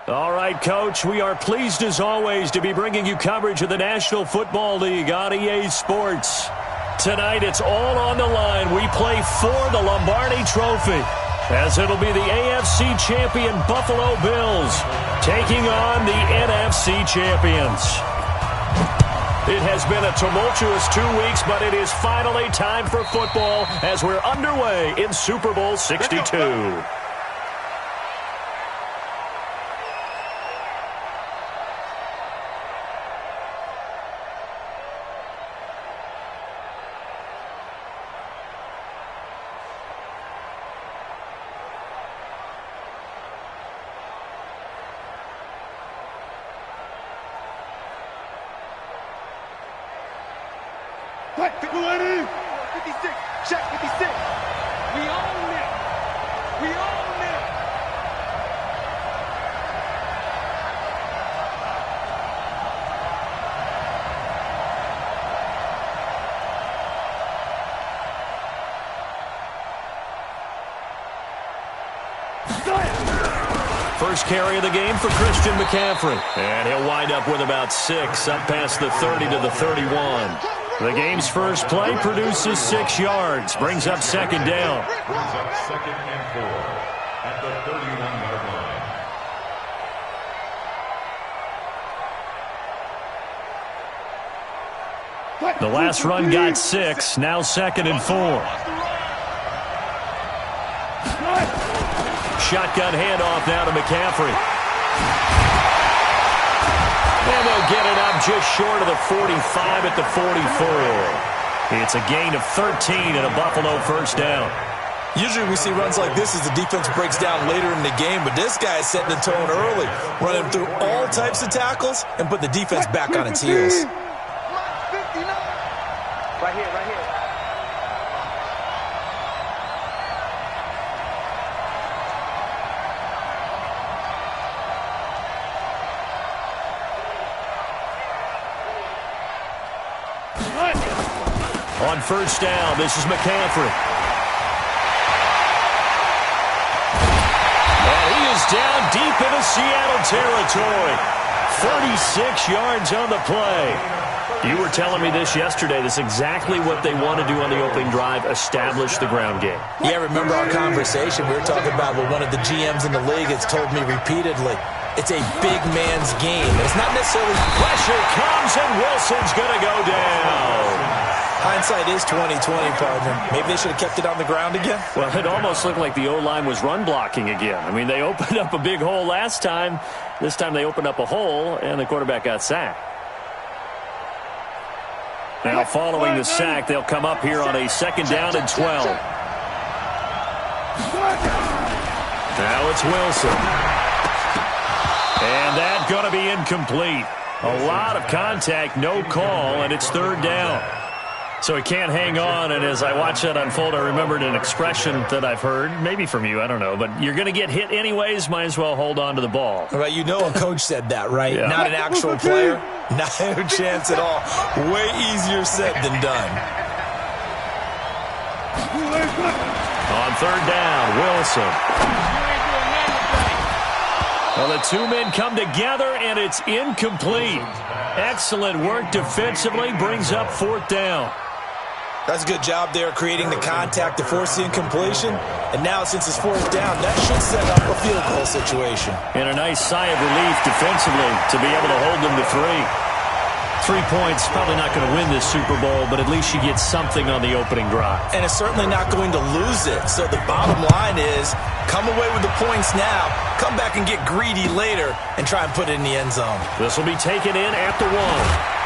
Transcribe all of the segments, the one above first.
All right, Coach, we are pleased as always to be bringing you coverage of the National Football League on EA Sports. Tonight, it's all on the line. We play for the Lombardi Trophy, as it'll be the AFC champion Buffalo Bills taking on the NFC champions. It has been a tumultuous 2 weeks, but it is finally time for football as we're underway in Super Bowl 62. Ready? 56. Check 56. We own it. We own it. First carry of the game for Christian McCaffrey. And he'll wind up with about 6, up past the 30 to the 31. The game's first play produces 6 yards, brings up second down. Brings up 2nd and 4 at the 31-yard line. The last run got 6, now 2nd and 4. Shotgun handoff now to McCaffrey. And they'll get it up just short of the 45 at the 44. It's a gain of 13 and a Buffalo first down. Usually we see runs like this as the defense breaks down later in the game, but this guy is setting the tone early, running through all types of tackles and put the defense back on its heels. Right here, right here. On first down, this is McCaffrey. And he is down deep into Seattle territory. 36 yards on the play. You were telling me this yesterday. This is exactly what they want to do on the opening drive, establish the ground game. Yeah, remember our conversation? We were talking about what one of the GMs in the league has told me repeatedly. It's a big man's game. It's not necessarily... Pressure comes, and Wilson's going to go down. Hindsight is 20/20, partner. Maybe they should have kept it on the ground again. Well, it almost looked like the O-line was run blocking again. I mean, they opened up a big hole last time. This time they opened up a hole, and the quarterback got sacked. Now, following the sack, they'll come up here on a 2nd down and 12. Now it's Wilson. And that's going to be incomplete. A lot of contact, no call, and it's 3rd down. So he can't hang on, and as I watch that unfold, I remembered an expression that I've heard, maybe from you, I don't know, but you're going to get hit anyways, might as well hold on to the ball. Right, you know a coach said that, right? Yeah. Not an actual player. No chance at all. Way easier said than done. On 3rd down, Wilson. Well, the 2 men come together, and it's incomplete. Excellent work defensively, brings up 4th down. That's a good job there creating the contact to force the incompletion. And now, since it's 4th down, that should set up a field goal situation. And a nice sigh of relief defensively to be able to hold them to 3. 3 points, probably not going to win this Super Bowl, but at least you get something on the opening drive. And it's certainly not going to lose it. So the bottom line is, come away with the points now, come back and get greedy later, and try and put it in the end zone. This will be taken in at the 1.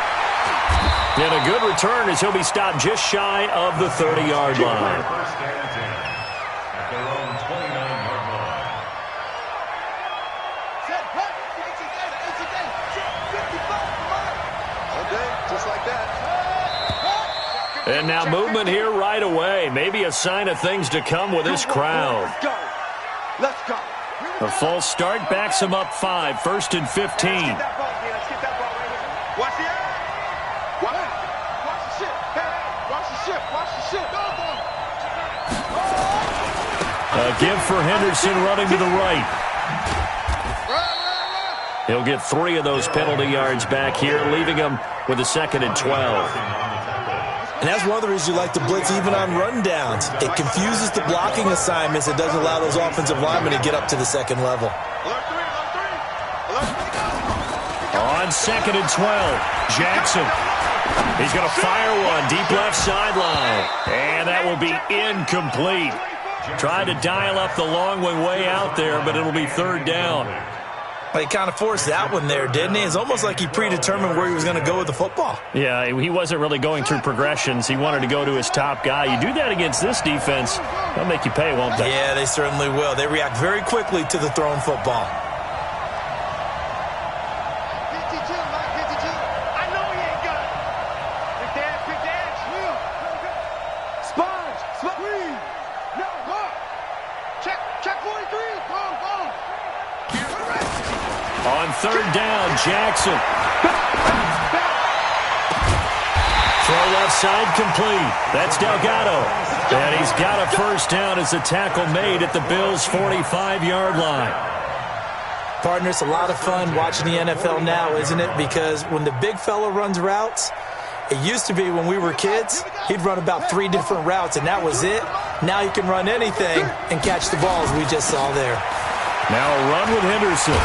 And a good return as he'll be stopped just shy of the 30-yard line. First down and 10 at their own 29-yard line. Okay, just like that. And now movement here right away. Maybe a sign of things to come with this crowd. Let's go. Let's go. A false start backs him up 5, 1st and 15. Let's get that ball right here. Watch it. Watch the ship. Watch the ship. Watch the ship. A give for Henderson running to the right. He'll get 3 of those penalty yards back here, leaving him with a 2nd and 12. And that's one of the reasons you like to blitz even on rundowns. It confuses the blocking assignments. It doesn't allow those offensive linemen to get up to the second level. On 2nd and 12, Jackson. He's going to fire one deep left sideline. And that will be incomplete. Tried to dial up the long way out there, but it'll be 3rd down. Well, he kind of forced that one there, didn't he? It's almost like he predetermined where he was going to go with the football. Yeah, he wasn't really going through progressions. He wanted to go to his top guy. You do that against this defense, they'll make you pay, won't they? Yeah, they certainly will. They react very quickly to the thrown football. On 3rd down, Jackson. Throw left side complete. That's Delgado. And he's got a 1st down as the tackle made at the Bills' 45-yard line. Partner, it's a lot of fun watching the NFL now, isn't it? Because when the big fella runs routes, it used to be when we were kids, he'd run about 3 different routes, and that was it. Now he can run anything and catch the balls we just saw there. Now a run with Henderson.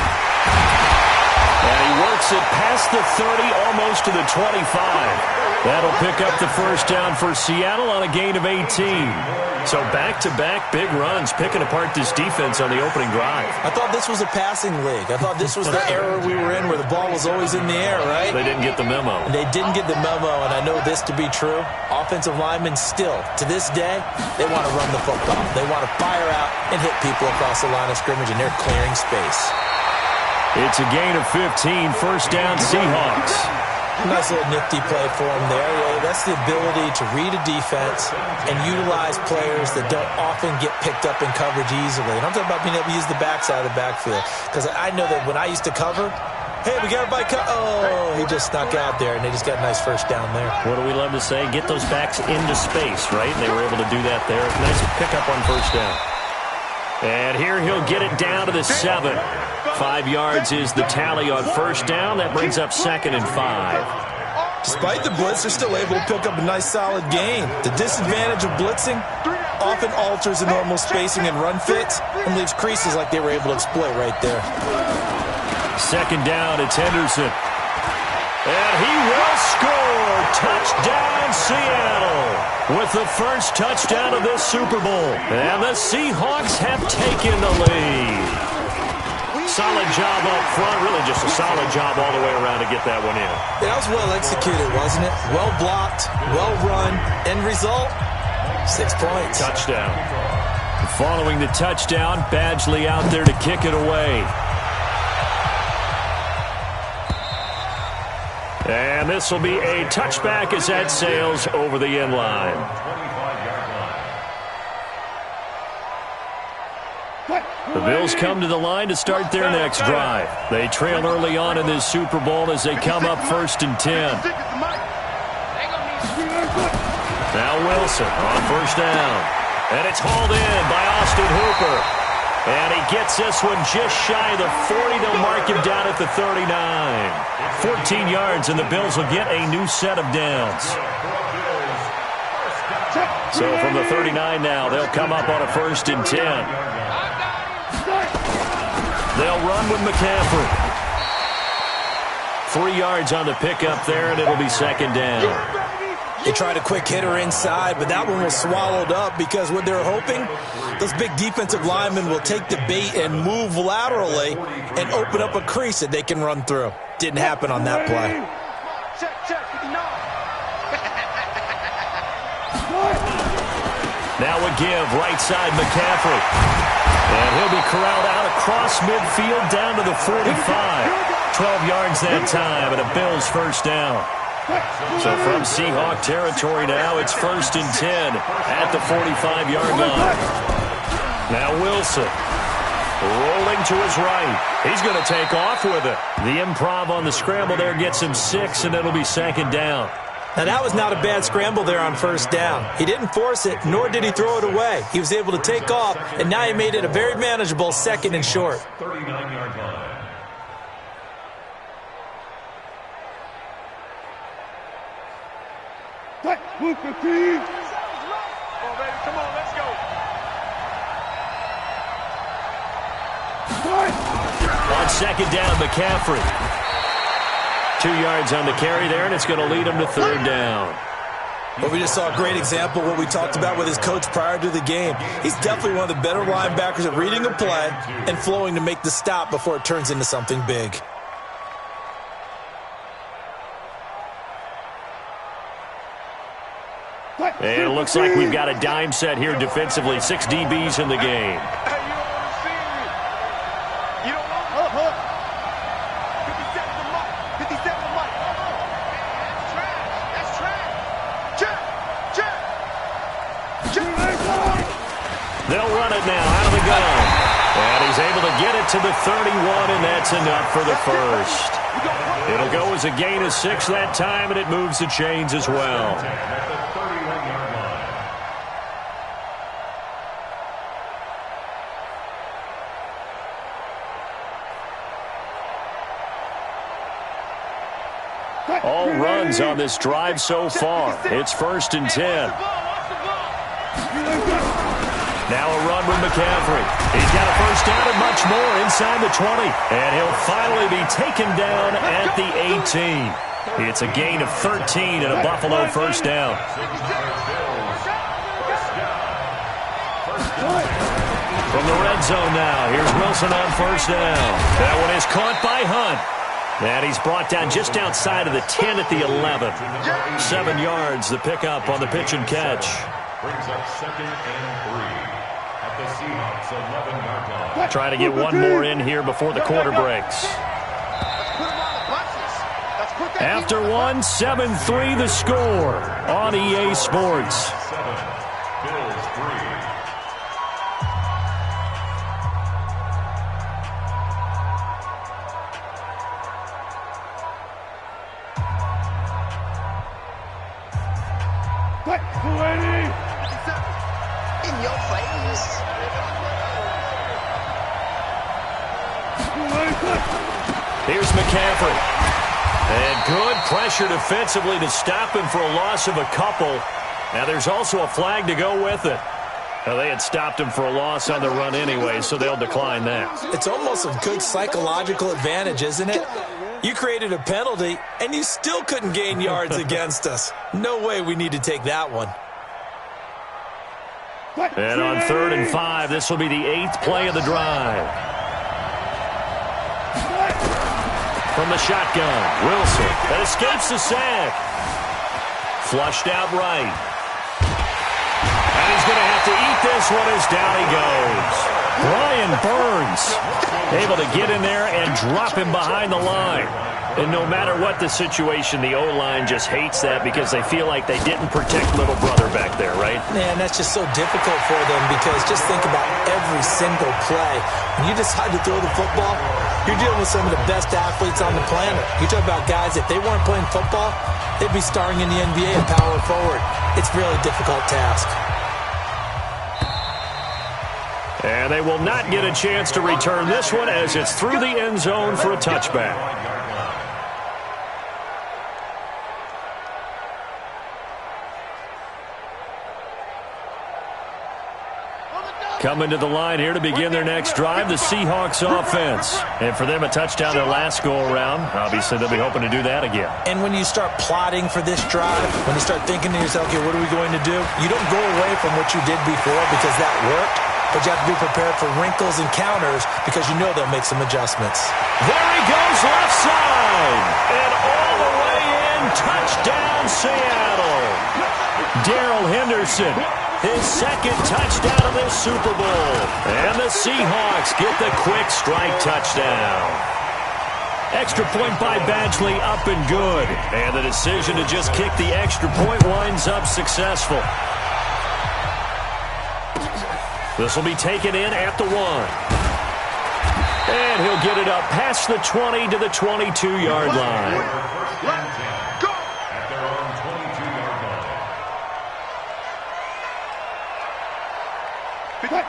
And he works it past the 30, almost to the 25. That'll pick up the 1st down for Seattle on a gain of 18. So back-to-back big runs, picking apart this defense on the opening drive. I thought this was a passing league. I thought this was the era we were in where the ball was always in the air, right? They didn't get the memo. They didn't get the memo, and I know this to be true. Offensive linemen still, to this day, they want to run the football. They want to fire out and hit people across the line of scrimmage, and they're clearing space. It's a gain of 15, 1st down Seahawks. Nice little nifty play for him there. Yeah, that's the ability to read a defense and utilize players that don't often get picked up in coverage easily. And I'm talking about being able to use the backside of the backfield. Because I know that when I used to cover, hey, we got everybody oh, he just snuck out there, and they just got a nice 1st down there. What do we love to say? Get those backs into space, right? And they were able to do that there. Nice pickup on 1st down. And here he'll get it down to the 7. 5 yards is the tally on 1st down. That brings up 2nd and 5. Despite the blitz, they're still able to pick up a nice solid gain. The disadvantage of blitzing often alters the normal spacing and run fits and leaves creases like they were able to exploit right there. 2nd down, it's Henderson. And he will score. Touchdown, Seattle. With the 1st touchdown of this Super Bowl. And the Seahawks have taken the lead. Solid job up front. Really just a solid job all the way around to get that one in. That was well executed, wasn't it? Well blocked, well run. End result, 6 points. Touchdown. Following the touchdown, Badgley out there to kick it away. And this will be a touchback as that sails over the end line. The Bills come to the line to start their next drive. They trail early on in this Super Bowl as they come up 1st and 10. Now Wilson on 1st down. And it's hauled in by Austin Hooper. And he gets this one just shy of the 40. They'll mark him down at the 39. 14 yards, and the Bills will get a new set of downs. So from the 39 now, they'll come up on a 1st and 10. They'll run with McCaffrey. 3 yards on the pickup there, and it'll be 2nd down. They tried a quick hitter inside, but that one was swallowed up because what they're hoping, those big defensive linemen will take the bait and move laterally and open up a crease that they can run through. Didn't happen on that play. Now a give, right side McCaffrey. And he'll be corralled out across midfield down to the 45. 12 yards that time, and a Bills 1st down. So from Seahawk territory now, it's 1st and 10 at the 45-yard line. Now Wilson rolling to his right. He's going to take off with it. The improv on the scramble there gets him 6, and it'll be 2nd down. Now, that was not a bad scramble there on 1st down. He didn't force it, nor did he throw it away. He was able to take off, and now he made it a very manageable 2nd and short. 39-yard line. Come on, baby. Come on, let's go. On second down, McCaffrey. 2 yards on the carry there, and it's going to lead him to third down. Well, we just saw a great example of what we talked about with his coach prior to the game. He's definitely one of the better linebackers at reading a play and flowing to make the stop before it turns into something big. And it looks like we've got a dime set here defensively. 6 DBs in the game. They'll run it now out of the gun. And he's able to get it to the 31, and that's enough for the first. It'll go as a gain of 6 that time, and it moves the chains as well. All runs on this drive so far. It's 1st and 10. Now a run with McCaffrey. He's got a first down and much more inside the 20. And he'll finally be taken down at the 18. It's a gain of 13 and a Buffalo first down. From the red zone now, here's Wilson on first down. That one is caught by Hunt. And he's brought down just outside of the 10 at the 11. 7 yards, the pickup on the pitch and catch. Brings up 2nd and 3 at the Seahawks 11-yard line. Trying to get one more in here before the quarter breaks. After one, 7-3 the score on EA Sports. 7, Bills 3. In your face. Here's McCaffrey. And good pressure defensively to stop him for a loss of a couple. Now there's also a flag to go with it. Now, they had stopped him for a loss on the run anyway, so they'll decline that. It's almost a good psychological advantage, isn't it? You created a penalty, and you still couldn't gain yards against us. No way we need to take that one. And on 3rd and 5, this will be the 8th play of the drive. From the shotgun, Wilson. That escapes the sack. Flushed out right. And he's going to have to eat this one as down he goes. Brian Burns able to get in there and drop him behind the line. And no matter what the situation, the O-line just hates that because they feel like they didn't protect little brother back there, right? Man, that's just so difficult for them because just think about every single play. When you decide to throw the football, you're dealing with some of the best athletes on the planet. You talk about guys, if they weren't playing football, they'd be starring in the NBA and power forward. It's a really difficult task. And they will not get a chance to return this one as it's through the end zone for a touchback. Coming to the line here to begin their next drive, the Seahawks offense. And for them, a touchdown their last go-around. Obviously, they'll be hoping to do that again. And when you start plotting for this drive, when you start thinking to yourself, okay, what are we going to do? You don't go away from what you did before because that worked, but you have to be prepared for wrinkles and counters because you know they'll make some adjustments. There he goes, left side. And all the way in, touchdown Seattle. Darrell Henderson. His 2nd touchdown of this Super Bowl. And the Seahawks get the quick strike touchdown. Extra point by Badgley up and good. And the decision to just kick the extra point winds up successful. This will be taken in at the 1. And he'll get it up past the 20 to the 22-yard line. At their own 22-yard line.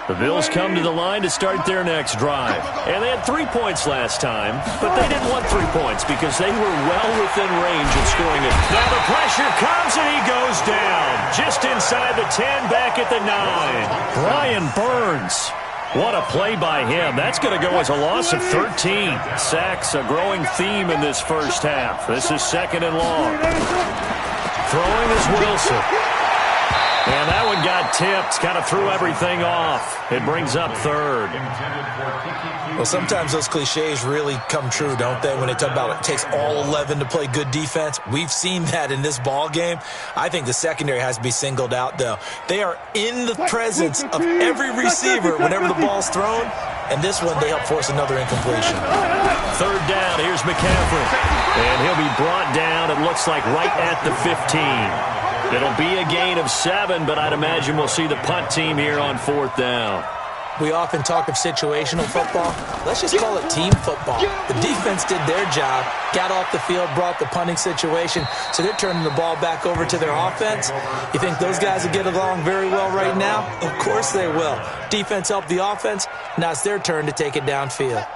The Bills come to the line to start their next drive. And they had 3 points last time, but they didn't want 3 points because they were well within range of scoring it. Now the pressure comes and he goes down. Just inside the 10, back at the 9. Brian Burns. What a play by him. That's going to go as a loss of 13. Sacks, a growing theme in this first half. This is 2nd and long. Throwing is Wilson. And that one got tipped, kind of threw everything off. It brings up 3rd. Well, sometimes those cliches really come true, don't they? When they talk about it takes all 11 to play good defense. We've seen that in this ball game. I think the secondary has to be singled out, though. They are in the presence of every receiver whenever the ball's thrown. And this one, they help force another incompletion. 3rd down, here's McCaffrey. And he'll be brought down, it looks like, right at the 15. It'll be a gain of 7, but I'd imagine we'll see the punt team here on 4th down. We often talk of situational football. Let's just call it team football. The defense did their job, got off the field, brought the punting situation, so they're turning the ball back over to their offense. You think those guys will get along very well right now? Of course they will. Defense helped the offense. Now it's their turn to take it downfield.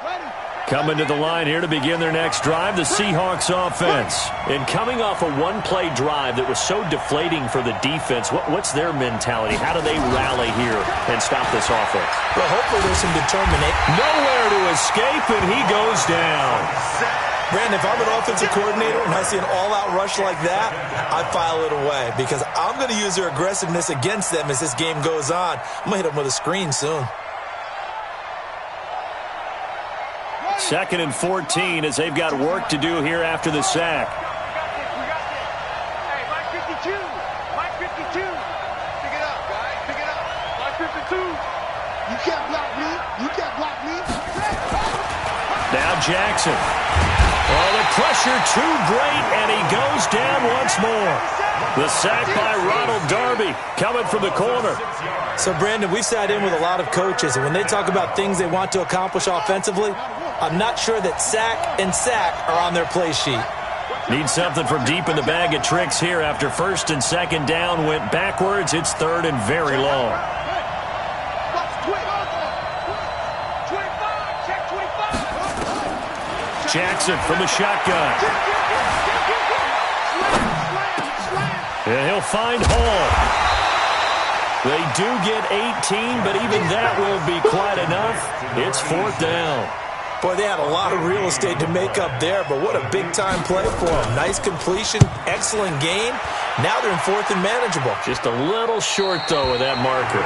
Coming to the line here to begin their next drive, the Seahawks offense. And coming off a one-play drive that was so deflating for the defense, what's their mentality? How do they rally here and stop this offense? Well, hopefully there's some determination. Nowhere to escape, and he goes down. Brandon, if I'm an offensive coordinator and I see an all-out rush like that, I file it away because I'm going to use their aggressiveness against them as this game goes on. I'm going to hit them with a screen soon. 2nd and 14 as they've got work to do here after the sack. We got this. Hey, Mike 52. Mike 52. Pick it up, guys. Pick it up. Mike 52. You can't block me. You can't block me. Now Jackson. Oh, the pressure too great, and he goes down once more. The sack by Ronald Darby coming from the corner. So, Brandon, we've sat in with a lot of coaches, and when they talk about things they want to accomplish offensively, I'm not sure that sack and sack are on their play sheet. Need something from deep in the bag of tricks here after 1st and 2nd down went backwards. It's 3rd and very long. Jackson from the shotgun. And he'll find Hall. They do get 18, but even that won't be quite enough. It's 4th down. Boy, they had a lot of real estate to make up there, but what a big-time play for them. Nice completion, excellent gain. Now they're in 4th and manageable. Just a little short, though, with that marker.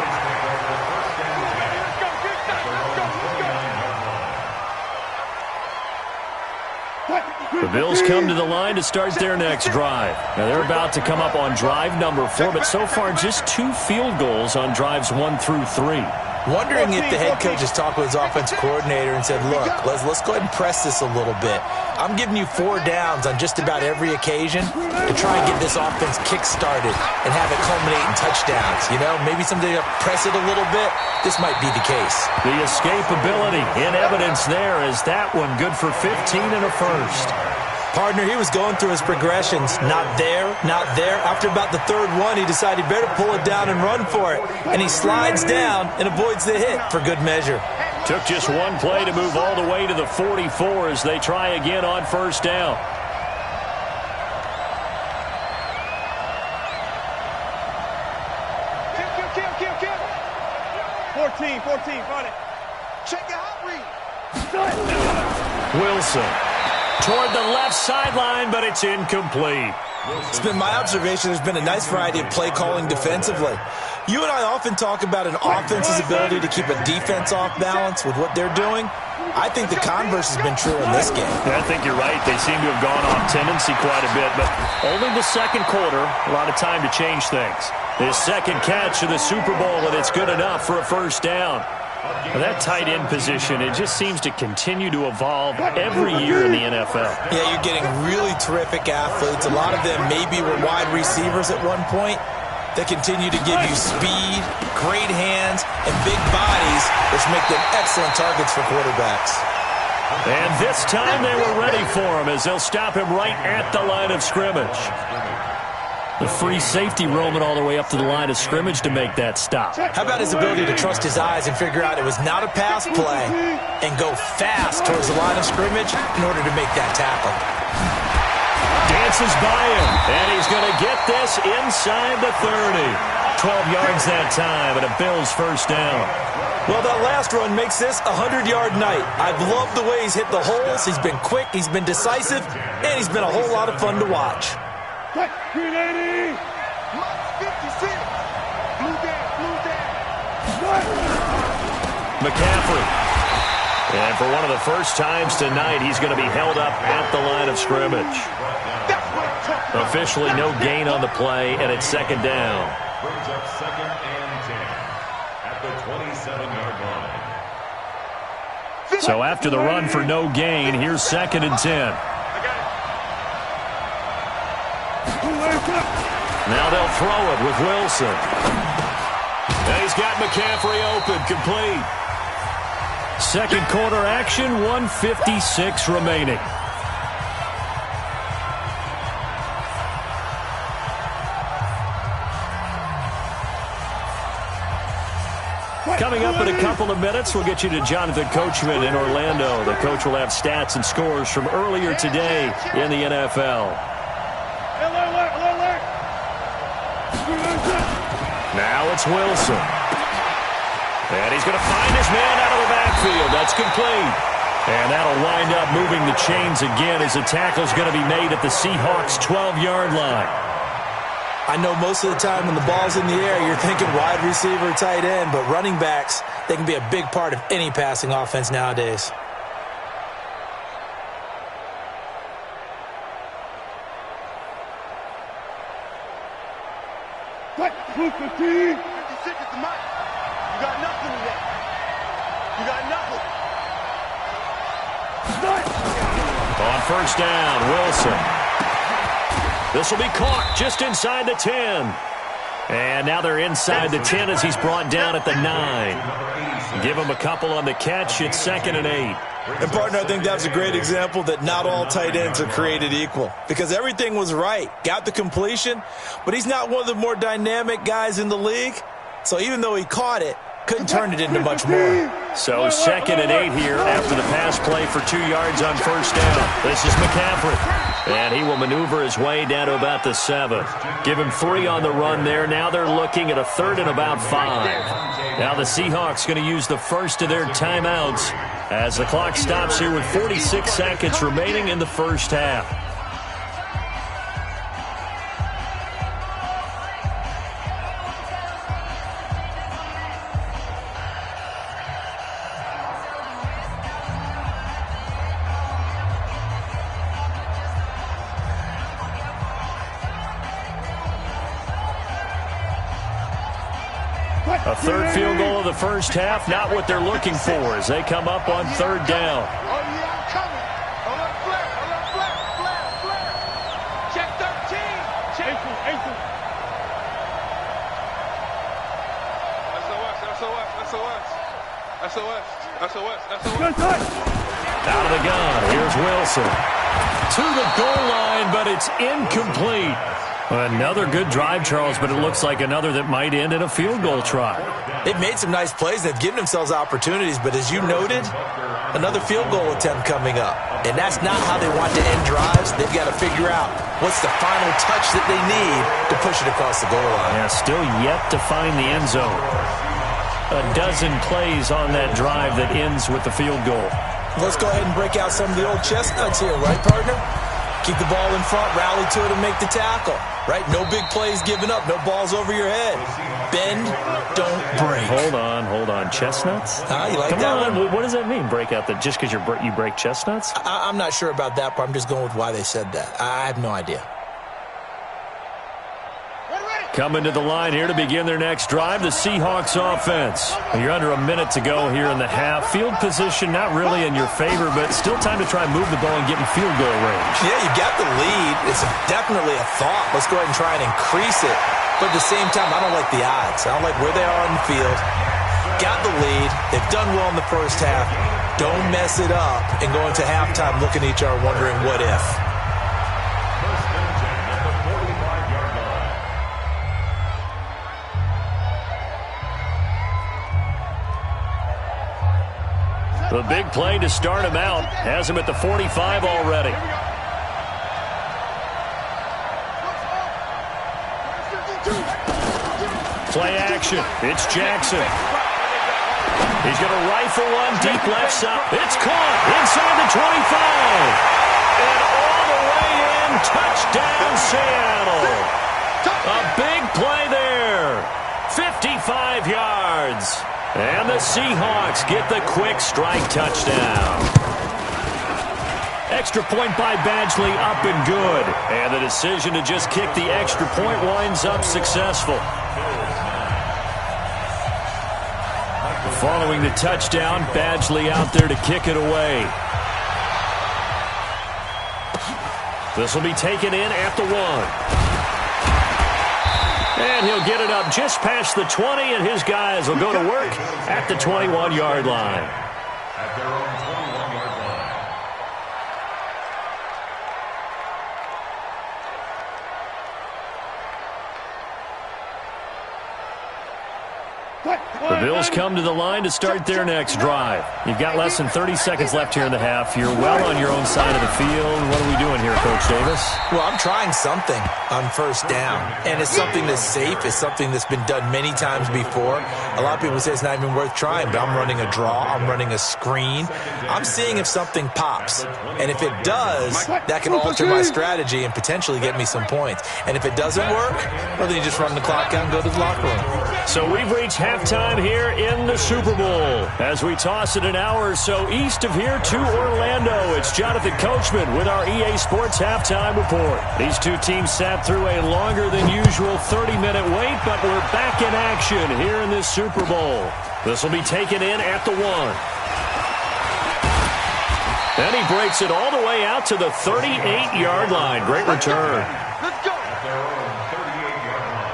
The Bills come to the line to start their next drive. Now, they're about to come up on drive number 4, but so far just 2 field goals on drives 1 through 3. Wondering if the head coach has talked with his offensive coordinator and said, look, let's go ahead and press this a little bit. I'm giving you 4 downs on just about every occasion to try and get this offense kick-started and have it culminate in touchdowns. You know, maybe someday to press it a little bit. This might be the case. The escapability in evidence there is that one good for 15 and a first. Partner, he was going through his progressions. Not there, not there. After about the 3rd one, he decided he better pull it down and run for it. And he slides down and avoids the hit for good measure. Took just one play to move all the way to the 44 as they try again on 1st down. Kill. 14, run it. Check your hot read. Wilson toward the left sideline, but it's incomplete. It's been my observation there's been a nice variety of play calling defensively. You and I often talk about an offense's ability to keep a defense off balance with what they're doing. I think the converse has been true in this game. I think you're right. They seem to have gone off tendency quite a bit, but only the 2nd quarter, a lot of time to change things. His 2nd catch of the Super Bowl, and it's good enough for a 1st down. Well, that tight end position, it just seems to continue to evolve every year in the NFL. Yeah, you're getting really terrific athletes. A lot of them maybe were wide receivers at one point. They continue to give you speed, great hands, and big bodies, which make them excellent targets for quarterbacks. And this time they were ready for him as they'll stop him right at the line of scrimmage. The free safety roaming all the way up to the line of scrimmage to make that stop. How about his ability to trust his eyes and figure out it was not a pass play and go fast towards the line of scrimmage in order to make that tackle. Dances by him, and he's going to get this inside the 30. 12 yards that time, and a Bills first down. Well, that last run makes this a 100-yard night. I've loved the way he's hit the holes. He's been quick, he's been decisive, and he's been a whole lot of fun to watch. 380. 56. Blue down. McCaffrey. And for one of the first times tonight, he's going to be held up at the line of scrimmage. Officially no gain on the play, and it's second down. Brings up second and 10 at the 27-yard line. So after the run for no gain, here's second and 10. Now they'll throw it with Wilson. And he's got McCaffrey open, complete. Second quarter action, 1:56 remaining. Coming up in a couple of minutes, we'll get you to Jonathan Coachman in Orlando. The coach will have stats and scores from earlier today in the NFL. Now it's Wilson. And he's going to find his man out of the backfield. That's complete. And that'll wind up moving the chains again as the tackle's going to be made at the Seahawks' 12-yard line. I know most of the time when the ball's in the air, you're thinking wide receiver, tight end, but running backs, they can be a big part of any passing offense nowadays. What? 56 is the mic. You got nothing in that. You got nothing. On first down, Wilson. This will be caught just inside the 10. And now they're inside the 10 as he's brought down at the 9. Give him a couple on the catch. It's second and 8. And, partner, I think that's a great example that not all tight ends are created equal because everything was right. Got the completion, but he's not one of the more dynamic guys in the league. So even though he caught it, couldn't turn it into much more. So second and 8 here after the pass play for 2 yards on first down. This is McCaffrey. And he will maneuver his way down to about the 7. Give him 3 on the run there. Now they're looking at a third and about 5. Now the Seahawks going to use the first of their timeouts as the clock stops here with 46 seconds remaining in the first half. A third field goal of the first half, not what they're looking for as they come up on third down. Oh, yeah, I'm coming. Alert flare. Check 13. Check. SOS. Out of the gun, here's Wilson. To the goal line, but it's incomplete. Another good drive, Charles, but it looks like another that might end in a field goal try. They've made some nice plays. They've given themselves opportunities, but as you noted, another field goal attempt coming up. And that's not how they want to end drives. They've got to figure out what's the final touch that they need to push it across the goal line. Yeah, still yet to find the end zone. A dozen plays on that drive that ends with the field goal. Let's go ahead and break out some of the old chestnuts here, right, partner? Keep the ball in front, rally to it, and make the tackle. Right? No big plays given up. No balls over your head. Bend, don't break. Hold on. Chestnuts? You like Come that on. one? What does that mean, break out? Just because you break chestnuts? I'm not sure about that, but I'm just going with why they said that. I have no idea. Coming to the line here to begin their next drive, the Seahawks offense. You're under a minute to go here in the half. Field position not really in your favor, but still time to try and move the ball and get in field goal range. Yeah, you got the lead. It's definitely a thought. Let's go ahead and try and increase it. But at the same time, I don't like the odds. I don't like where they are on the field. Got the lead. They've done well in the first half. Don't mess it up and go into halftime looking at each other wondering what if. First and 10 at the 45-yard line. The big play to start him out has him at the 45 already. Play action. It's Jackson. He's going to rifle one deep left side. It's caught inside the 25. And all the way in. Touchdown, Seattle. A big play there. 55 yards. And the Seahawks get the quick strike touchdown. Extra point by Badgley up and good. And the decision to just kick the extra point winds up successful. Following the touchdown, Badgley out there to kick it away. This will be taken in at the 1. And he'll get it up just past the 20, and his guys will go to work at the 21-yard line. At their own 21-yard line. The Bills come to the line to start their next drive. You've got less than 30 seconds left here in the half. You're well on your own side of the field. What are we doing here, Coach Davis? Well, I'm trying something on first down, and it's something that's safe. It's something that's been done many times before. A lot of people say it's not even worth trying, but I'm running a draw. I'm running a screen. I'm seeing if something pops, and if it does, that can alter my strategy and potentially get me some points. And if it doesn't work, well, then you just run the clock out and go to the locker room. So we've reached halftime here in the Super Bowl. As we toss it an hour or so east of here to Orlando, it's Jonathan Coachman with our EA Sports Halftime Report. These two teams sat through a longer than usual 30-minute wait, but we're back in action here in this Super Bowl. This will be taken in at the 1. Then he breaks it all the way out to the 38-yard line. Great return. Let's go. At their own 38-yard line.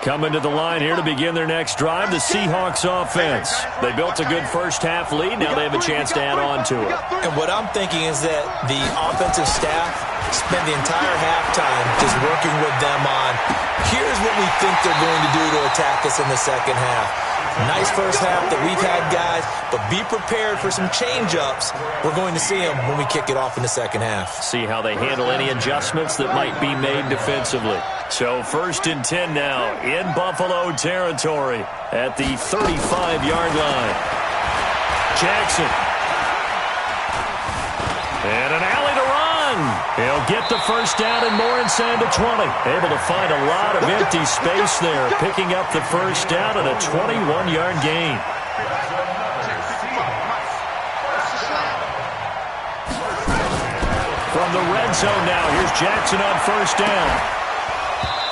Coming to the line here to begin their next drive, the Seahawks offense. They built a good first-half lead. Now they have a chance to add on to it. And what I'm thinking is that the offensive staff spent the entire halftime just working with them on, here's what we think they're going to do to attack us in the second half. Nice first half that we've had, guys, but be prepared for some change-ups. We're going to see them when we kick it off in the second half. See how they handle any adjustments that might be made defensively. So 1st and 10 now in Buffalo territory at the 35-yard line. Jackson. And an alley to run. He'll get the first down and more inside the 20. Able to find a lot of empty space there, picking up the first down and a 21-yard gain. From the red zone now, here's Jackson on first down.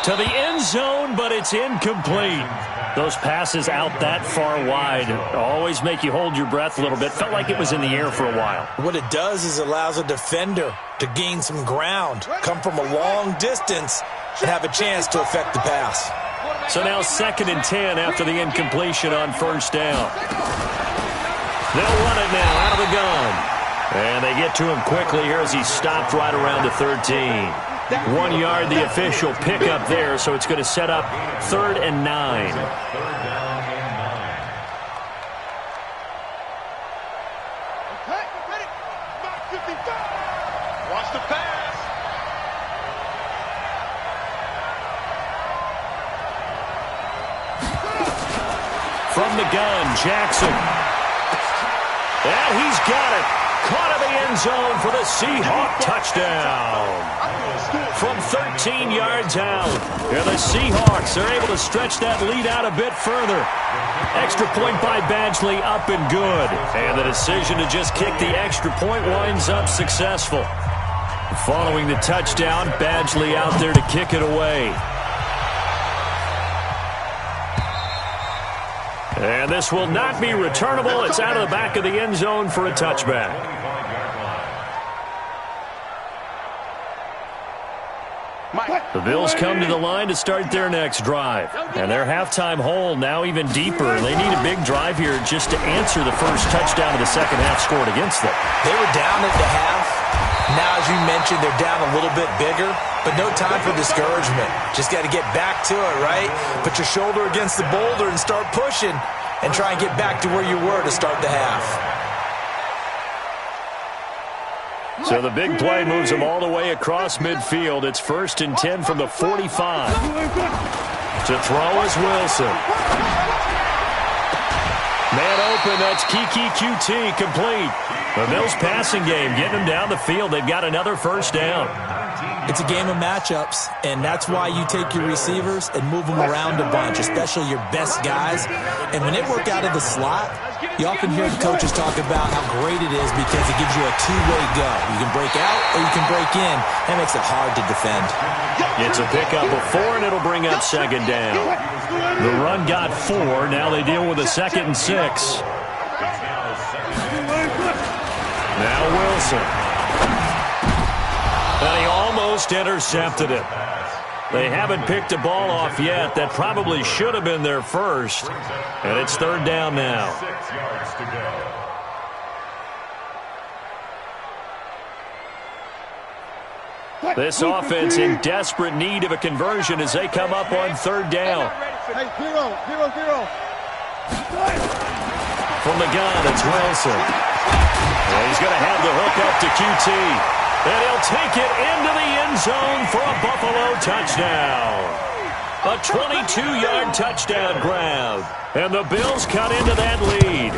To the end zone, but it's incomplete. Those passes out that far wide always make you hold your breath a little bit. Felt like it was in the air for a while. What it does is it allows a defender to gain some ground, come from a long distance, and have a chance to affect the pass. So now 2nd and 10 after the incompletion on first down. They'll run it now out of the gun. And they get to him quickly here as he stopped right around the 13. 1 yard, the official pickup there, so it's going to set up 3rd and 9. 3rd down and 9. Ready? Mark 55. Watch the pass. From the gun, Jackson. And he's got it. Caught in the end zone for the Seahawk touchdown. From 13 yards out, here the Seahawks are able to stretch that lead out a bit further. Extra point by Badgley up and good. And the decision to just kick the extra point winds up successful. Following the touchdown, Badgley out there to kick it away. And this will not be returnable. It's out of the back of the end zone for a touchback. The Bills come to the line to start their next drive. And their halftime hole now even deeper. They need a big drive here just to answer the first touchdown of the second half scored against them. They were down at the half. Now, as you mentioned, they're down a little bit bigger, but no time for discouragement. Just got to get back to it, right? Put your shoulder against the boulder and start pushing and try and get back to where you were to start the half. So the big play moves them all the way across midfield. It's 1st and 10 from the 45. To throw is Wilson. Man open, that's Kiki QT, complete. The Bills passing game, getting them down the field. They've got another first down. It's a game of matchups, and that's why you take your receivers and move them around a bunch, especially your best guys. And when they work out of the slot, you often hear the coaches talk about how great it is because it gives you a two-way go. You can break out or you can break in. That makes it hard to defend. It's a pickup of 4, and it'll bring up 2nd down. The run got 4. Now they deal with a 2nd and 6. Now Wilson. And he almost intercepted it. They haven't picked a ball off yet. That probably should have been their first. And it's 3rd down now. 6 yards to go. This offense in desperate need of a conversion as they come up on 3rd down. Hey, 0. From the gun, it's Wilson. And he's going to have the hook up to QT. And he'll take it into the end zone for a Buffalo touchdown. A 22-yard touchdown grab. And the Bills cut into that lead.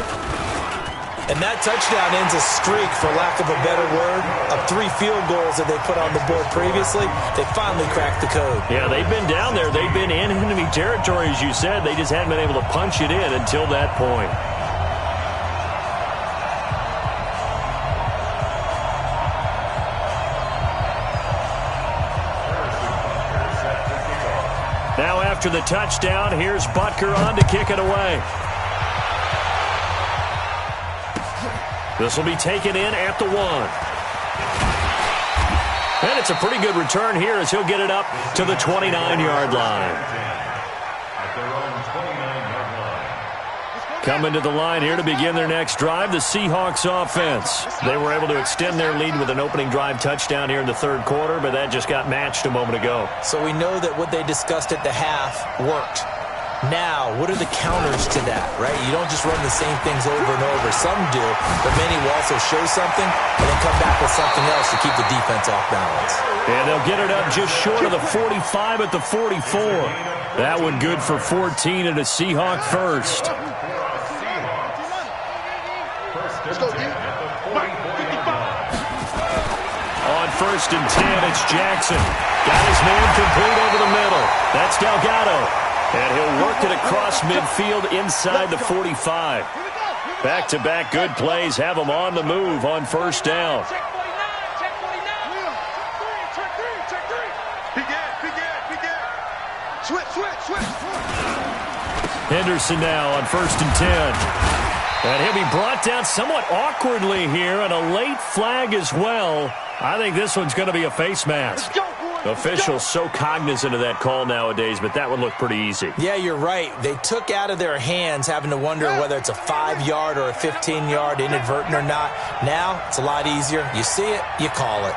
And that touchdown ends a streak, for lack of a better word, of 3 field goals that they put on the board previously. They finally cracked the code. Yeah, they've been down there. They've been in enemy territory, as you said. They just hadn't been able to punch it in until that point. Now after the touchdown, here's Butker on to kick it away. This will be taken in at the 1. And it's a pretty good return here as he'll get it up to the 29-yard line. At their own 29-yard line. Coming to the line here to begin their next drive, the Seahawks offense. They were able to extend their lead with an opening drive touchdown here in the 3rd quarter, but that just got matched a moment ago. So we know that what they discussed at the half worked. Now, what are the counters to that, right? You don't just run the same things over and over. Some do, but many will also show something and then come back with something else to keep the defense off balance. And they'll get it up just short of the 45 at the 44. That one good for 14 and a Seahawk first. On 1st and 10, it's Jackson. Got his man complete over the middle. That's Delgado. And he'll work it across midfield inside the 45. Back-to-back good plays have him on the move on 1st down. Switch. Henderson now on 1st and 10. And he'll be brought down somewhat awkwardly here, and a late flag as well. I think this one's going to be a face mask. Officials so cognizant of that call nowadays, but that would look pretty easy. Yeah, you're right. They took out of their hands having to wonder whether it's a 5-yard or a 15-yard inadvertent or not. Now, it's a lot easier. You see it, you call it.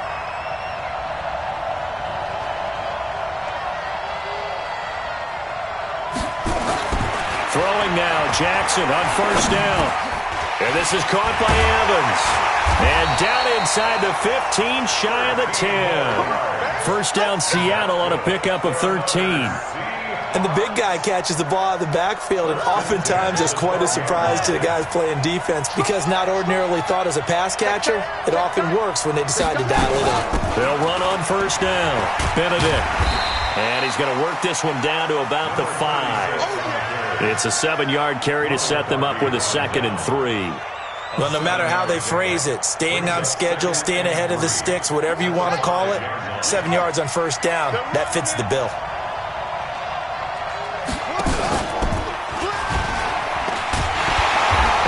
Throwing now, Jackson on 1st down. And this is caught by Evans. And down inside the 15, shy of the 10. 1st down, Seattle on a pickup of 13. And the big guy catches the ball out of the backfield, and oftentimes it's quite a surprise to the guys playing defense because not ordinarily thought as a pass catcher, it often works when they decide to dial it up. They'll run on 1st down. Benedict. And he's going to work this one down to about the 5. It's a 7-yard carry to set them up with a 2nd and 3. Well, no matter how they phrase it, staying on schedule, staying ahead of the sticks, whatever you want to call it, 7 yards on 1st down, that fits the bill.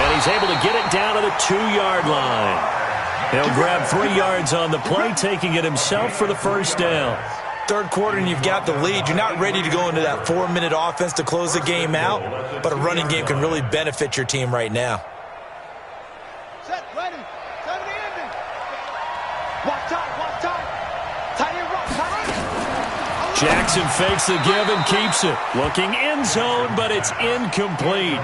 And he's able to get it down to the 2-yard line. He'll grab 3 yards on the play, taking it himself for the 1st down. 3rd quarter and you've got the lead. You're not ready to go into that 4-minute offense to close the game out, but a running game can really benefit your team right now. Set, ready. 70 ending. Watch out. Jackson fakes the give and keeps it. Looking end zone, but it's incomplete.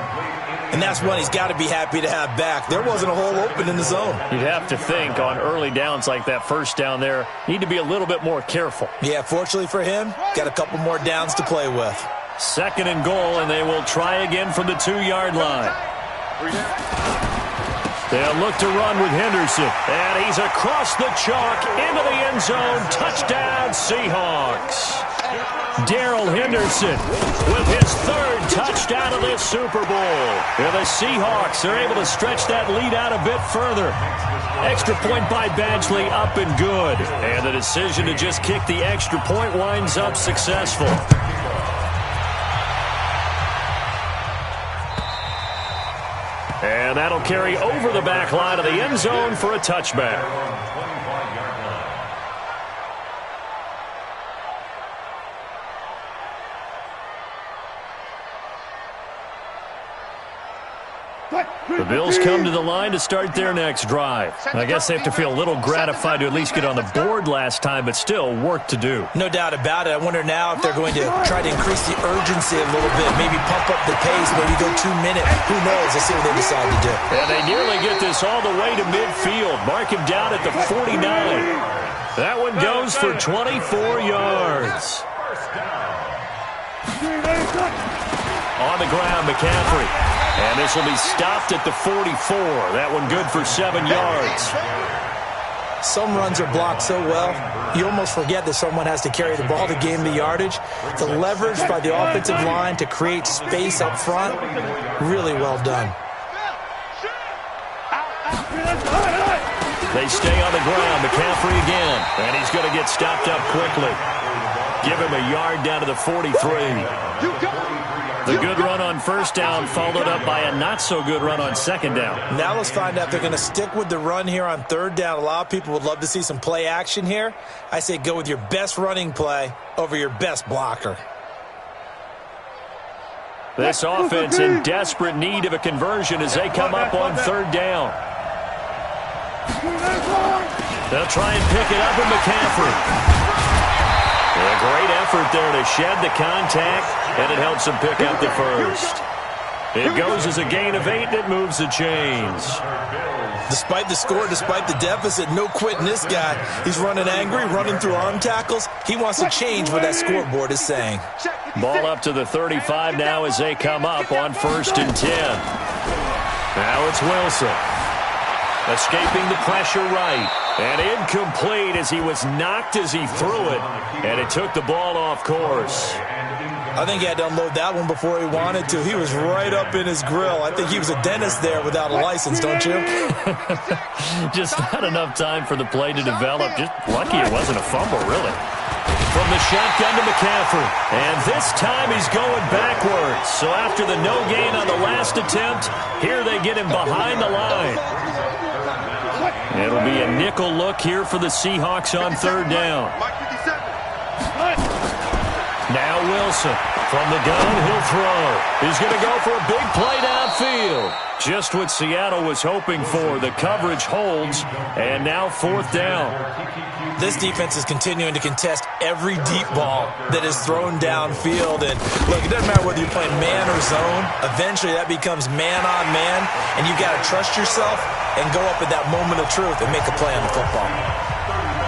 And that's one he's got to be happy to have back. There wasn't a hole open in the zone. You'd have to think on early downs like that first down there, need to be a little bit more careful. Yeah, fortunately for him, got a couple more downs to play with. 2nd and goal, and they will try again from the 2-yard line. They'll look to run with Henderson, and he's across the chalk into the end zone. Touchdown, Seahawks. Darrell Henderson with his 3rd touchdown of this Super Bowl. And the Seahawks are able to stretch that lead out a bit further. Extra point by Badgley, up and good. And the decision to just kick the extra point winds up successful. And that'll carry over the back line of the end zone for a touchback. The Bills come to the line to start their next drive. I guess they have to feel a little gratified to at least get on the board last time, but still work to do. No doubt about it. I wonder now if they're going to try to increase the urgency a little bit, maybe pump up the pace, maybe go 2 minutes. Who knows? Let's see what they decide to do. And they nearly get this all the way to midfield. Mark him down at the 49. That one goes for 24 yards. On the ground, McCaffrey. And this will be stopped at the 44. That one good for 7 yards. Some runs are blocked so well, you almost forget that someone has to carry the ball to gain the yardage. The leverage by the offensive line to create space up front, really well done. They stay on the ground. McCaffrey again. And he's going to get stopped up quickly. Give him a yard down to the 43. The good run on first down followed up by a not-so-good run on second down. Now let's find out if they're going to stick with the run here on third down. A lot of people would love to see some play action here. I say go with your best running play over your best blocker. This offense in desperate need of a conversion as they come up on third down. They'll try and pick it up with McCaffrey. A great effort there to shed the contact, and it helps him pick up the first. It goes as a gain of 8, and it moves the chains. Despite the score, despite the deficit, no quitting this guy. He's running angry, running through arm tackles. He wants to change what that scoreboard is saying. Ball up to the 35 now as they come up on 1st and 10. Now it's Wilson. Escaping the pressure right. And incomplete as he was knocked as he threw it. And it took the ball off course. I think he had to unload that one before he wanted to. He was right up in his grill. I think he was a dentist there without a license, don't you? Just not enough time for the play to develop. Just lucky it wasn't a fumble, really. From the shotgun to McCaffrey. And this time he's going backwards. So after the no gain on the last attempt, here they get him behind the line. It'll be a nickel look here for the Seahawks on third down. Now Wilson. From the gun, he'll throw. He's going to go for a big play downfield. Just what Seattle was hoping for. The coverage holds, and now 4th down. This defense is continuing to contest every deep ball that is thrown downfield. And look, it doesn't matter whether you're playing man or zone. Eventually, that becomes man on man, and you got to trust yourself and go up at that moment of truth and make a play on the football.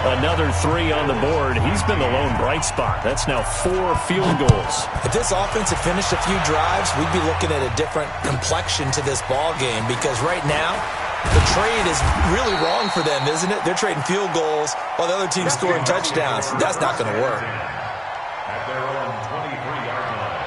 Another 3 on the board. He's been the lone bright spot. That's now 4 field goals. If this offense had finished a few drives, we'd be looking at a different complexion to this ball game, because right now, the trade is really wrong for them, isn't it? They're trading field goals while the other team's scoring touchdowns. That's not going to work. At their own 23-yard line.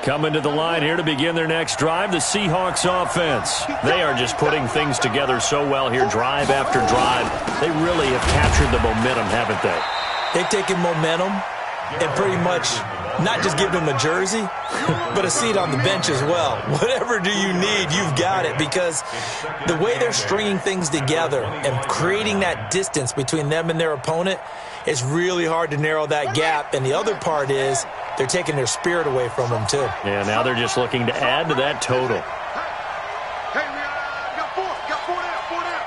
Coming to the line here to begin their next drive, the Seahawks offense. They are just putting things together so well here, drive after drive. They really have captured the momentum, haven't they? They've taken momentum and pretty much not just given them a jersey, but a seat on the bench as well. Whatever do you need, you've got it, because the way they're stringing things together and creating that distance between them and their opponent, it's really hard to narrow that gap. And the other part is they're taking their spirit away from them, too. Yeah, now they're just looking to add to that total. Hey, we got four. Got four down.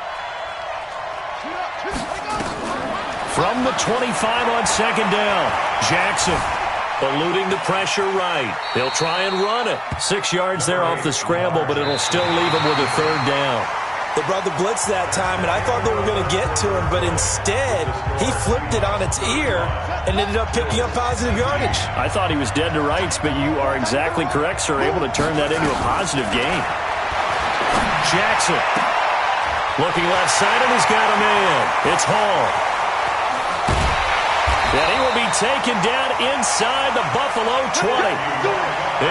From the 25 on second down, Jackson eluding the pressure right. They'll try and run it. 6 yards there off the scramble, but it'll still leave them with a third down. They brought the blitz that time, and I thought they were going to get to him, but instead, he flipped it on its ear and ended up picking up positive yardage. I thought he was dead to rights, but you are exactly correct, sir. Able to turn that into a positive gain. Jackson looking left side, and he's got a man. It's Hall. And he will be taken down inside the Buffalo 20.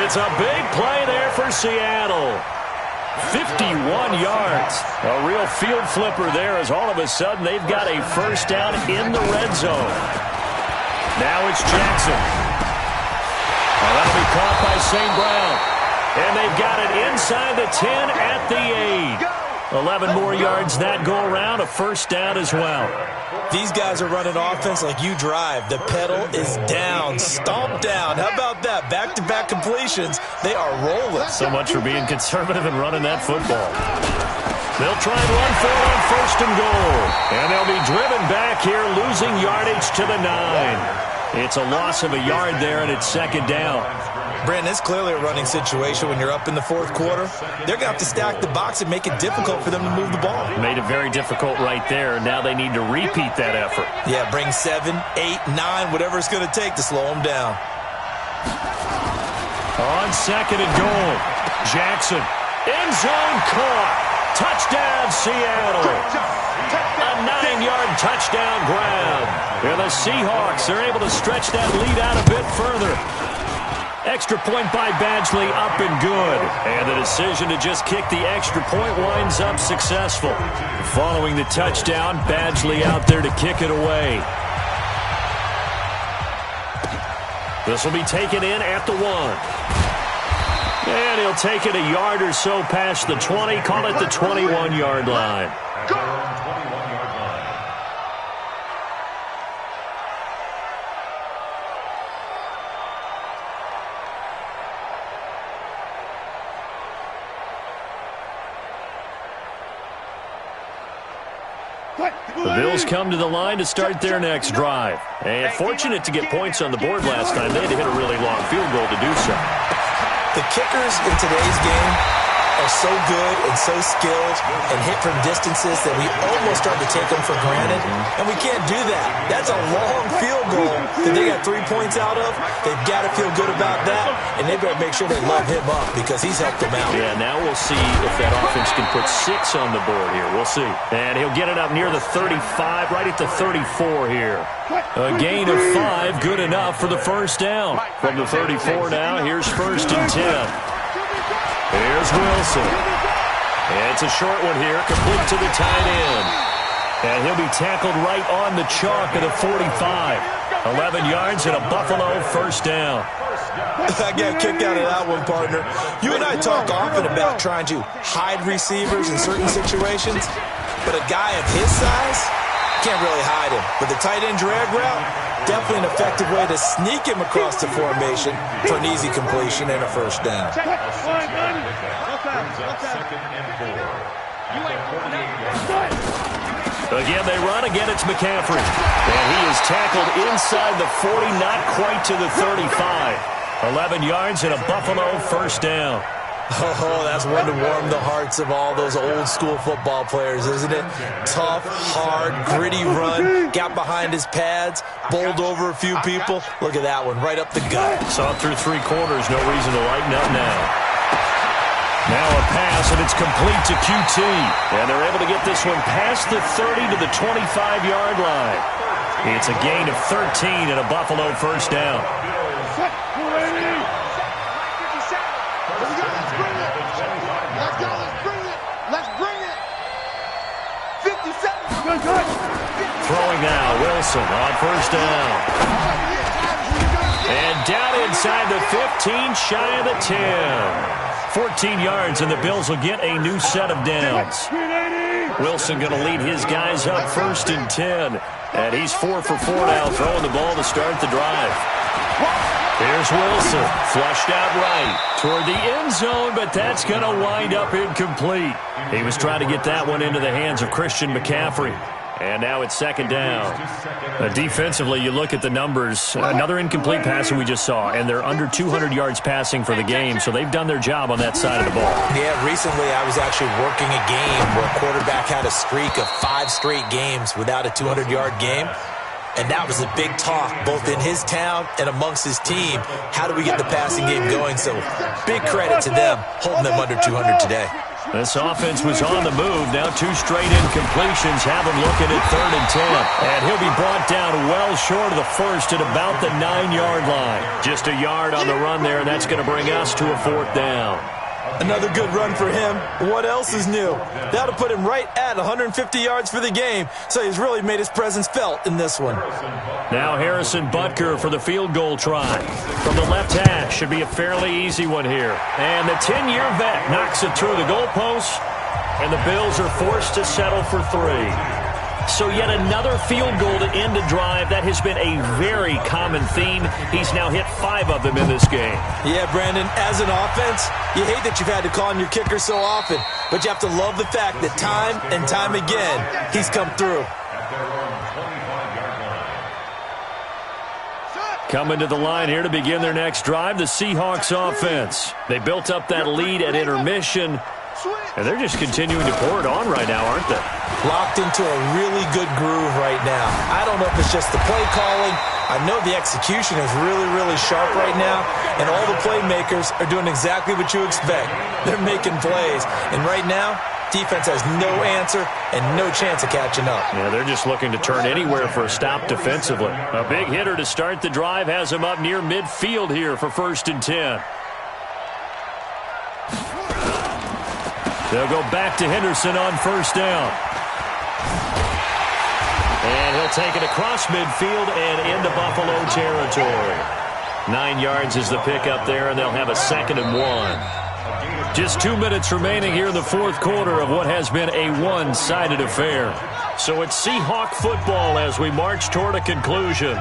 It's a big play there for Seattle. 51 yards. A real field flipper there as all of a sudden they've got a first down in the red zone. Now it's Jackson. And that'll be caught by St. Brown. And they've got it inside the 10 at the 8. 11 more yards that go around, a first down as well. These guys are running offense like you drive. The pedal is down, stomped down. How about that? Back-to-back completions. They are rolling. So much for being conservative and running that football. They'll try and run for it on first and goal. And they'll be driven back here, losing yardage to the 9. It's a loss of a yard there, and it's second down. Brandon, it's clearly a running situation when you're up in the fourth quarter. They're going to have to stack the box and make it difficult for them to move the ball. Made it very difficult right there. Now they need to repeat that effort. Yeah, bring 7, 8, 9, whatever it's going to take to slow them down. On second and goal, Jackson. End zone caught. Touchdown, Seattle. A 9-yard touchdown grab. And the Seahawks are able to stretch that lead out a bit further. Extra point by Badgley, up and good. And the decision to just kick the extra point winds up successful. Following the touchdown, Badgley out there to kick it away. This will be taken in at the 1. And he'll take it a yard or so past the 20, call it the 21-yard line. The Bills come to the line to start their next drive. And fortunate to get points on the board last time. They had to hit a really long field goal to do so. The kickers in today's game are so good and so skilled and hit from distances that we almost start to take them for granted, and we can't do that. That's a long field goal that they got 3 points out of. They've got to feel good about that, and they better make sure they love him up because he's helped them out. Yeah, now we'll see if that offense can put 6 on the board here. We'll see. And he'll get it up near the 35, right at the 34 here. A gain of 5, good enough for the first down. From the 34 now, here's first and 10. Here's Wilson. And it's a short one here, complete to the tight end. And he'll be tackled right on the chalk of the 45. 11 yards and a Buffalo first down. I got a kick out of that one, partner. You and I talk often about trying to hide receivers in certain situations, but a guy of his size can't really hide him. But the tight end drag route, definitely an effective way to sneak him across the formation for an easy completion and a first down. Again, they run. Again, it's McCaffrey. And he is tackled inside the 40, not quite to the 35. 11 yards and a Buffalo first down. Oh, that's one to warm the hearts of all those old-school football players, isn't it? Tough, hard, gritty run, got behind his pads, bowled over a few people. Look at that one, right up the gut. Saw it through 3 quarters, no reason to lighten up now. Now a pass, and it's complete to QT. And they're able to get this one past the 30 to the 25-yard line. It's a gain of 13 and a Buffalo first down. Throwing now, Wilson on first down. And down inside the 15, shy of the 10. 14 yards, and the Bills will get a new set of downs. Wilson going to lead his guys up first and 10. And he's 4 for 4 now, throwing the ball to start the drive. Here's Wilson, flushed out right toward the end zone, but that's going to wind up incomplete. He was trying to get that one into the hands of Christian McCaffrey. And now it's second down. Defensively, you look at the numbers. Another incomplete passing we just saw, and they're under 200 yards passing for the game, so they've done their job on that side of the ball. Yeah, recently I was actually working a game where a quarterback had a streak of 5 straight games without a 200-yard game. And that was a big talk, both in his town and amongst his team. How do we get the passing game going? So big credit to them, holding them under 200 today. This offense was on the move. Now 2 straight incompletions have him looking at 3rd and 10. And he'll be brought down well short of the first at about the 9-yard line. Just a yard on the run there, and that's going to bring us to a 4th down. Another good run for him. What else is new? That'll put him right at 150 yards for the game, so he's really made his presence felt in this one. Now Harrison Butker for the field goal try. From the left hash, should be a fairly easy one here. And the 10-year vet knocks it through the goalpost, and the Bills are forced to settle for 3. So yet another field goal to end a drive. That has been a very common theme. He's now hit 5 of them in this game. Yeah, Brandon, as an offense, you hate that you've had to call on your kicker so often, but you have to love the fact that time and time again, he's come through. Coming to the line here to begin their next drive, the Seahawks offense. They built up that lead at intermission, and they're just continuing to pour it on right now, aren't they? Locked into a really good groove right now. I don't know if it's just the play calling. I know the execution is really, really sharp right now, and all the playmakers are doing exactly what you expect. They're making plays, and right now, defense has no answer and no chance of catching up. Yeah, they're just looking to turn anywhere for a stop defensively. A big hitter to start the drive has him up near midfield here for 1st and 10. They'll go back to Henderson on 1st down. And he'll take it across midfield and into Buffalo territory. 9 yards is the pickup there, and they'll have a 2nd and 1. Just 2 minutes remaining here in the 4th quarter of what has been a one-sided affair. So it's Seahawk football as we march toward a conclusion.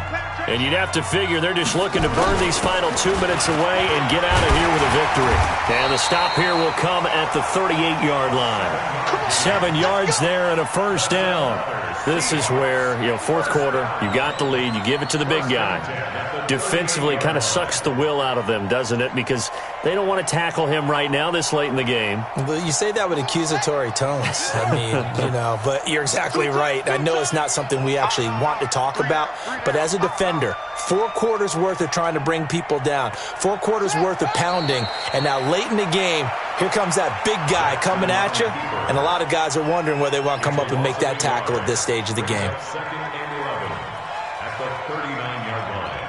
And you'd have to figure they're just looking to burn these final 2 minutes away and get out of here with a victory. And the stop here will come at the 38-yard line. 7 yards there and a 1st down. This is where, 4th quarter, you got the lead, you give it to the big guy. Defensively kind of sucks the will out of them, doesn't it? Because they don't want to tackle him right now this late in the game. Well, you say that with accusatory tones. I mean, but you're exactly right. I know it's not something we actually want to talk about, but as a defender, 4 quarters worth of trying to bring people down, 4 quarters worth of pounding, and now late in the game, here comes that big guy coming at you, and a lot of guys are wondering whether they want to come up and make that tackle at this stage of the game. 2nd and 11 at the 39-yard line.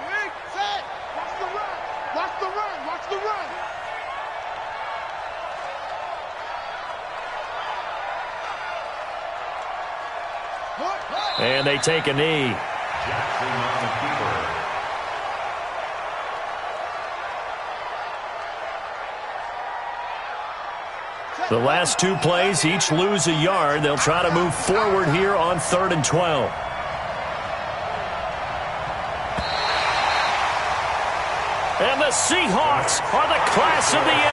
Ready, set, watch the run, watch the run, watch the run. And they take a knee. Jackson on the keeper. The last 2 plays, each lose a yard. They'll try to move forward here on 3rd and 12. And the Seahawks are the class of the